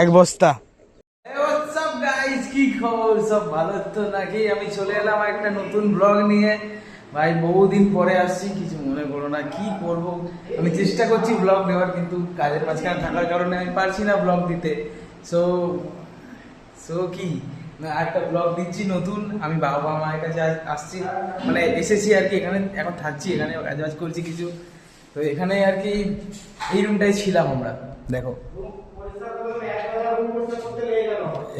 এক বস্তা। কি খবর, সব ভালো তো নাকি? আমি চলে এলাম একটা নতুন ব্লগ নিয়ে। ভাই বহুদিন পরে আসছি, কিছু মনে করো না। কি করব, আমি চেষ্টা করছি ব্লগ নেওয়ার, কিন্তু কাজের মাঝখানে থাকার কারণে আমি পারছি না ব্লগ দিতে। সো সো কি না, একটা ব্লগ দিচ্ছি নতুন। আমি বাবা মায়ের কাছে আসছি, মানে এসেছি আর কি। এখানে এখন থাকছি, এখানে কাজ বাজ করছি কিছু। তো এখানে আর কি এই রুমটাই ছিলাম আমরা। দেখো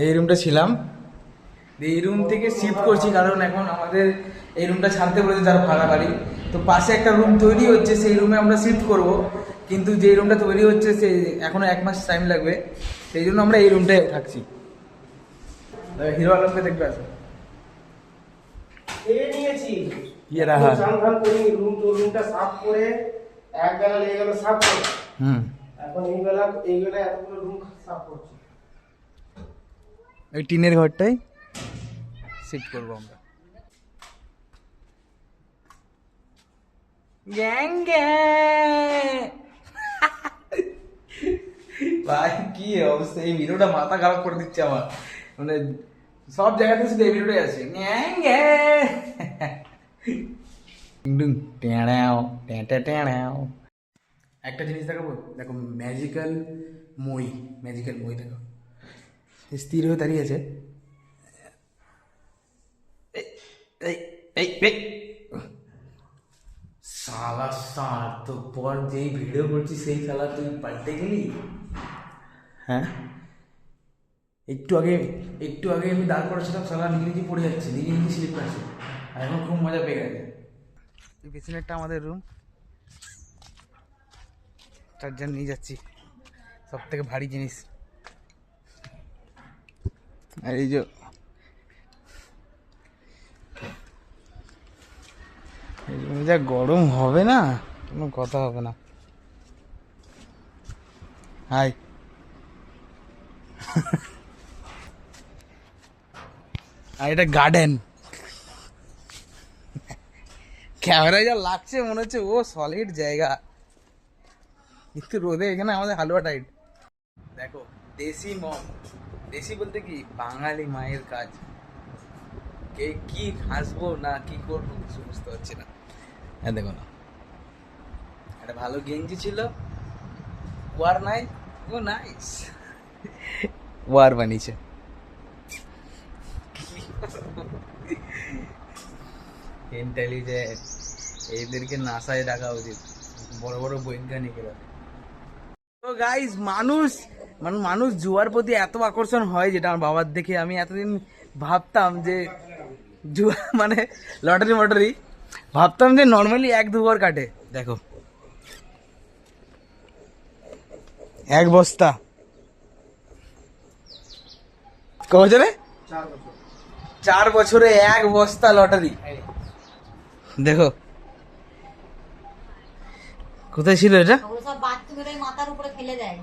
এই রুমটা ছিলাম, এই রুম থেকে শিফট করছি কারণ এখন আমাদের এই রুমটা ছাড়তে বলেছে যারা ভাড়া বাড়ি। তো পাশে একটা রুম তৈরি হচ্ছে, সেই রুমে আমরা শিফট করব। কিন্তু যে রুমটা তৈরি হচ্ছে সে এখনো 1 মাস টাইম লাগবে, সেই জন্য আমরা এই রুমটায় থাকছি। হিরো আলমকে দেখবে আসো। ইয়ে রাহা রুমটা সাফ করে এক বেলা লেগে গেল সাফ করে। এখন এই বেলা এতগুলো রুম সাফ করছি। ওই টিনের ঘরটাই শিফট করবো আমরা। গ্যাং ভাই কি অবস্থা, এই ভিডিওটা মাথা খারাপ করে দিচ্ছে আমার। মানে সব জায়গাতে শুধু এই ভিডিওটাই আছে। একটা জিনিস দেখাবো, দেখো ম্যাজিক্যাল মই। ম্যাজিক্যাল মই দেখো, স্থির হয়ে দাঁড়িয়ে আছে। সালা সার তো পর যেই ভিডিও করছি সেই সালা তুই পাল্টে গেলি। হ্যাঁ, একটু আগে আমি দাঁড় করেছিলাম, সালা নিজে নিজে পড়ে যাচ্ছে, নিজে নিজে স্লিপ করছে। আর এখন খুব মজা পেয়ে গেছে। এই পেছনেরটা আমাদের রুম, চার্জার নিয়ে যাচ্ছি, সব থেকে ভারী জিনিস। আর এই যে যা গরম হবে না, কোনো কথা হবে না। হাই আর এটা গার্ডেন। ক্যামেরায় যা লাগছে মনে হচ্ছে ও সলিড জায়গা, কিন্তু রোদে এখানে আমাদের হালুয়া টাইট। দেখো দেশি মম, দেশি বলতে কি বাঙালি মায়ের কাজ। কে কি হাসবো না কি করবো কিছু বুঝতে পারছি না। হ্যাঁ দেখো না, একটা ভালো গেঞ্জি ছিল, ওয়ার নাই, ও নাইস ওয়ার বানিয়েছে। ইন্টেলিজেন্ট, এদেরকে নাসায় ডাকা উচিত, বড় বড় বৈজ্ঞানিকেরা। তো গাইস, মানুষ জুয়ার প্রতি এত আকর্ষণ হয়, যেটা আমার বাবার দেখে আমি এতদিন ভাবতাম যে জুয়া মানে লটারি ভাবতাম যে নর্মালি 1-2 বার কাটে। দেখো এক বস্তা ক বছরে 4 বছরে 1 বস্তা লটারি। দেখো কোথায় ছিল এটা? সব বাথরুমের মাথার উপরে ফেলে দেয়।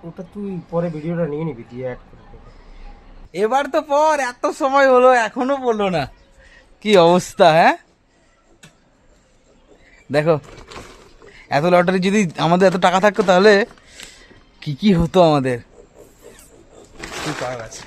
ওটা তুই পরে ভিডিওটা নিয়ে নিবি, দিয়ে অ্যাড করে দেবো। এবার তো পর এত সময় হলো এখনো বললো না, কি অবস্থা। হ্যাঁ দেখো, এত লটারি যদি আমাদের এত টাকা থাকতো তাহলে কি কি হতো আমাদের, কি করার আছে।